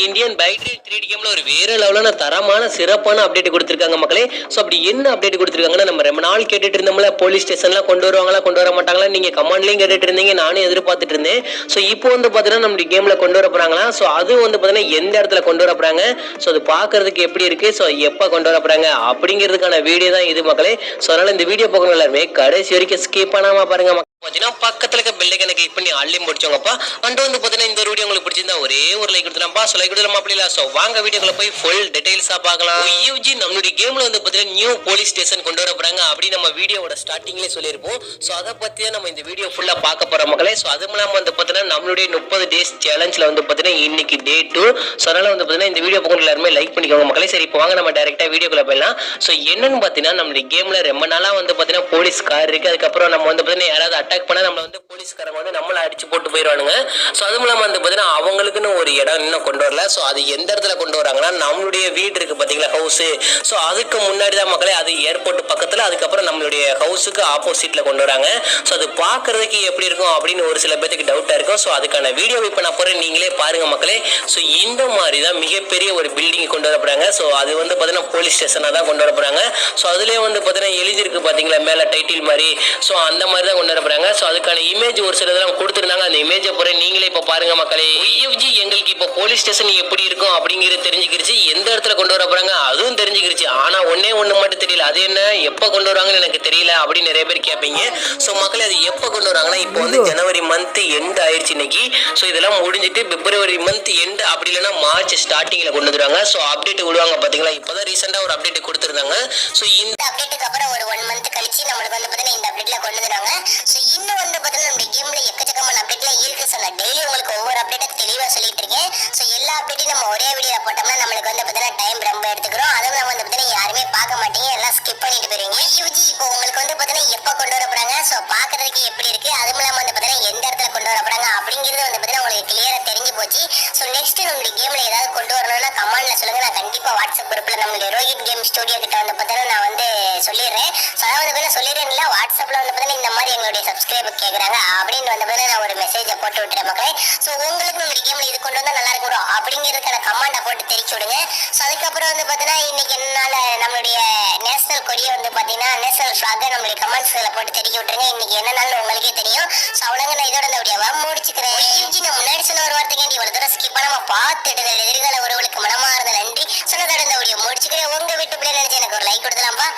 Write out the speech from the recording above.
Indian பைட்ரி 3D கேம்ல ஒரு வேற லெவலான தரமான சிறப்பான அப்டேட் கொடுத்திருக்காங்க மக்களே. சோ அப்படி என்ன அப்டேட் கொடுத்திருக்காங்கன்னா, நம்ம ரொம்ப நாள் கேட்டுட்டு இருந்தோம்ல போலீஸ் ஸ்டேஷன்லாம் கொண்டு வருவாங்களா கொண்டு வர மாட்டாங்களா நீங்க கமெண்ட்லயும் கேட்டுட்டு இருந்தீங்க, நானும் எதிர்பார்த்துட்டு இருந்தேன். சோ இப்போ வந்து பாத்தீங்கன்னா நம்ம கேம்ல கொண்டு வர போறாங்களா. சோ அது வந்து பாத்தீங்கன்னா எந்த இடத்துல கொண்டு வர போறாங்க, சோ அது பாக்குறதுக்கு எப்படி இருக்கு, சோ எப்ப கொண்டு வர போறாங்க அப்படிங்கிறதுக்கான வீடியோ தான் இது மக்களே. சோ அதனால இந்த வீடியோ பார்க்கணும் எல்லாருமே கடைசி வரைக்கும் ஸ்கிப் பண்ணாம பாருங்க. பாத்தீங்கன்னா பக்கத்துல இருக்க பெல் ஐகானை கிளிக் பண்ணி ஆல்லையும் முடிச்சோங்கப்பா. அண்ட் வந்து பாத்தீங்கன்னா இந்த வீடியோ உங்களுக்கு பிடிச்சிருந்தா ஒரே ஒரு லைக் கொடுத்துலாம்ப்பா. சோ லைக் கொடுத்துலாமா அப்படி இல்ல. சோ வாங்க வீடியோக்குள்ள போய் ஃபுல் டீடைல்ஸா பார்க்கலாம். யூஜி நம்மளுடைய கேம்ல வந்து பாத்தீங்கன்னா நியூ போலீஸ் ஸ்டேஷன் கொண்டு வர போறாங்க அப்படி நம்ம வீடியோவோட ஸ்டார்டிங்லயே சொல்லியிருப்போம். சோ அதை பத்தியே நம்ம இந்த வீடியோ ஃபுல்லா பார்க்க போறோம் மக்களே. சோ அது மூலமா வந்து பாத்தீங்கன்னா நம்மளுடைய 30 டேஸ் சேலஞ்ச்ல வந்து பாத்தீங்கன்னா இன்னைக்கு டே 2. சோ அதனால வந்து பாத்தீங்கன்னா இந்த வீடியோ பக்கம் எல்லாருமே லைக் பண்ணிக்கோங்க மக்களே. சரி இப்போ வாங்க நம்ம டைரக்டா வீடியோக்குள்ள போயிடலாம். சோ என்னன்னு பாத்தீங்கன்னா நம்மளுடைய கேம்ல ரொம்ப நாளா வந்து பாத்தீங்கன்னா போலீஸ் கார் இருக்கு. அதுக்கப்புறம் நம்ம வந்து பாத்தீங்கன்னா யாராவது அட்டாக் பண்ணா நம்ம வந்து போலீஸ்காரங்க வந்து நம்மள அடிச்சு போட்டு போயிடுவானுங்க. ஸோ அது மூலமா வந்து பார்த்தீங்கன்னா அவங்களுக்குன்னு ஒரு இடம் இன்னும் கொண்டு வரல. ஸோ அது எந்த இடத்துல கொண்டு வராங்கன்னா நம்மளுடைய வீடு இருக்கு பார்த்தீங்களா ஹவுஸ். ஸோ அதுக்கு முன்னாடி தான் மக்களே அது ஏர்போர்ட் பக்கத்தில், அதுக்கப்புறம் நம்மளுடைய ஹவுஸுக்கு ஆப்போசிட்ல கொண்டு வராங்க. ஸோ அது பார்க்கறதுக்கு எப்படி இருக்கும் அப்படின்னு ஒரு சில பேருக்கு டவுட்டா இருக்கும். ஸோ அதுக்கான வீடியோ இப்போ நான் போறேன், நீங்களே பாருங்க மக்களே. ஸோ இந்த மாதிரி தான் மிகப்பெரிய ஒரு பில்டிங் கொண்டு வர போறாங்க. ஸோ அது வந்து பார்த்தீங்கன்னா போலீஸ் ஸ்டேஷனாக தான் கொண்டு வர போறாங்க. ஸோ அதுலேயே வந்து பார்த்தீங்கன்னா எழுதிருக்கு பார்த்தீங்களா மேலே டைட்டில் மாதிரி. ஸோ அந்த மாதிரி தான் கொண்டு வர போறாங்க. ஸோ அதுக்கான இமேஜ் ஒரு சிலதெல்லாம் கொடுத்துருந்தாங்க. அந்த இமேஜை போறேன், நீங்களே இப்போ பாருங்க மக்களே. யூஜி எங்களுக்கு இப்போ போலீஸ் ஸ்டேஷன் எப்படி இருக்கும் அப்படிங்கிறது தெரிஞ்சுக்கிருச்சு, எந்த இடத்துல கொண்டு வர போறாங்க அதுவும் தெரிஞ்சுக்கிருச்சு. ஆனா ஒன்னே ஒண்ணு மட்டும் தெரியல, அது என்ன எப்ப கொண்டு வராங்கன்னு எனக்கு தெரியல அப்படின்னு நிறைய பேர் கேட்பீங்க. ஸோ மக்களே அது எப்ப கொண்டு வராங்கன்னா இப்போ வந்து ஜனவரி மந்த் எண்ட் ஆயிடுச்சு இன்னைக்கு. ஸோ இதெல்லாம் முடிஞ்சிட்டு பிப்ரவரி மந்த் எண்ட் அப்படி இல்லைன்னா மார்ச் ஸ்டார்டிங்ல கொண்டு வந்துருவாங்க. ஸோ அப்டேட் விடுவாங்க பாத்தீங்களா. இப்பதான் ரீசெண்டா ஒரு அப்டேட் கொடுத்துருந்தாங்க. ஸோ இந்த அப்டேட்டுக்கு அப்புறம் ஒரு 1 மந்த் கழிச்சு நம்மளுக்கு வந்து பாத்தீங்கன்னா இந்த அப்டேட்ல கொண்டு வந்துருவாங்க. ஸோ இன்னும் வந்து பாத்தீங்கன்னா நம்ம கேம்ல எக்கச்சக்கமான அப்டேட்லாம் இருக்கு. ஸோ நான் டெய்லி உங்களுக்கு ஒவ்வொரு அப்டேட்டை தெளிவா சொல்லிட்டு இருக்கேன். ஸோ எல்லா அப்டேட்டையும் நம்ம ஒரே வீடியோ போட்டோம்னா நம்மளுக்கு வந்து பாத்தீங்கன்னா டைம் ரொம்ப எடுத்துக்கிறோம். அதுவும் நம்ம வந்து பாத்தீங்கன்னா யாருமே பார்க்க மாட்டீங்க, எல்லாம் ஸ்கிப் பண்ணிட்டு போயிருவீங்க. யூஜி இப்போ உங்களுக்கு வந்து பாத்தீங்கன்னா எப்ப கொண்டு வர போறாங்க, ஸோ பாக்குறதுக்கு எப்படி இருக்கு, அதுவும் இல்லாம வந்து பாத்தீங்கன்னா எந்த இடத்துல கொண்டு வர போறாங்க அப்படிங்கிறது வந்து பாத்தீங்கன்னா உங்களுக்கு கிளியரா தெரிஞ்சு போச்சு. ஸோ நெக்ஸ்ட் நம்மளுடைய கேம்ல ஏதாவது கொண்டு வரணும்னா கமெண்ட்ல சொல்லுங்க. நான் கண்டிப்பா வாட்ஸ்அப் குரூப்ல நம்மளுடைய ரோஹித் கேம் ஸ்டுடியோ கிட்ட வந்து பாத்தீங்கன்னா நான் வந்து சொல்லிடுறேன். ஸோ அதாவது சொல்லிடுறேன் இல்ல, வாட்ஸ்அப்ல வந்து பாத்தீங்கன்னா இந்த மாதிரி எங்களுடைய சப்ஸ்கிரைபர் கேக்குறாங்க அப்படின்னு வந்து பாத்தீங்கன்னா நான் ஒரு மெசேஜை போட்டு விட்டுறேன் மக்களே. ஸோ உங்களுக்கு நம்மளுடைய கேம்ல இது கொண்டு வந்தா நல்லா இருக்கும் அப்படிங்கிறதுக்கான கமெண்டை போட்டு தெரிவிச்சு விடுங்க. ஸோ அதுக்கப்புறம் வந்து பாத்தீங்கன்னா இன்னைக்கு என்னால நம்மளுடைய நேஷனல் கொடியை வந்து பாத்தீங்கன்னா நேஷனல் ஃபிளாக நம்மளுடைய கமெண்ட்ஸ்ல போட்டு தெரிவிச்சு விட்டுருங்க. இன்னைக்கு என்ன நாள் உங்களுக்கே தெரியும். ஸோ அவ்வளோங்க நான் இதோட இந்த வீடியோவை முடிச்சுக்கிறேன். நான் முன்னாடி சொன்ன ஒரு வார்த்தைக்கு இவ்வளவு தூரம் ஸ்கிப் பண்ணாம பார்த்துட்டு எதிர்கால உறவுகளுக்கு மனமார்ந்த நன்றி சொன்னதோட இந்த வீடியோ முடிச்சுக்கிறேன். உங்க வீட்டு பிள்ளை நினைச்சு எனக்கு ஒரு லைக் கொடுத்துலாம்ப்பா.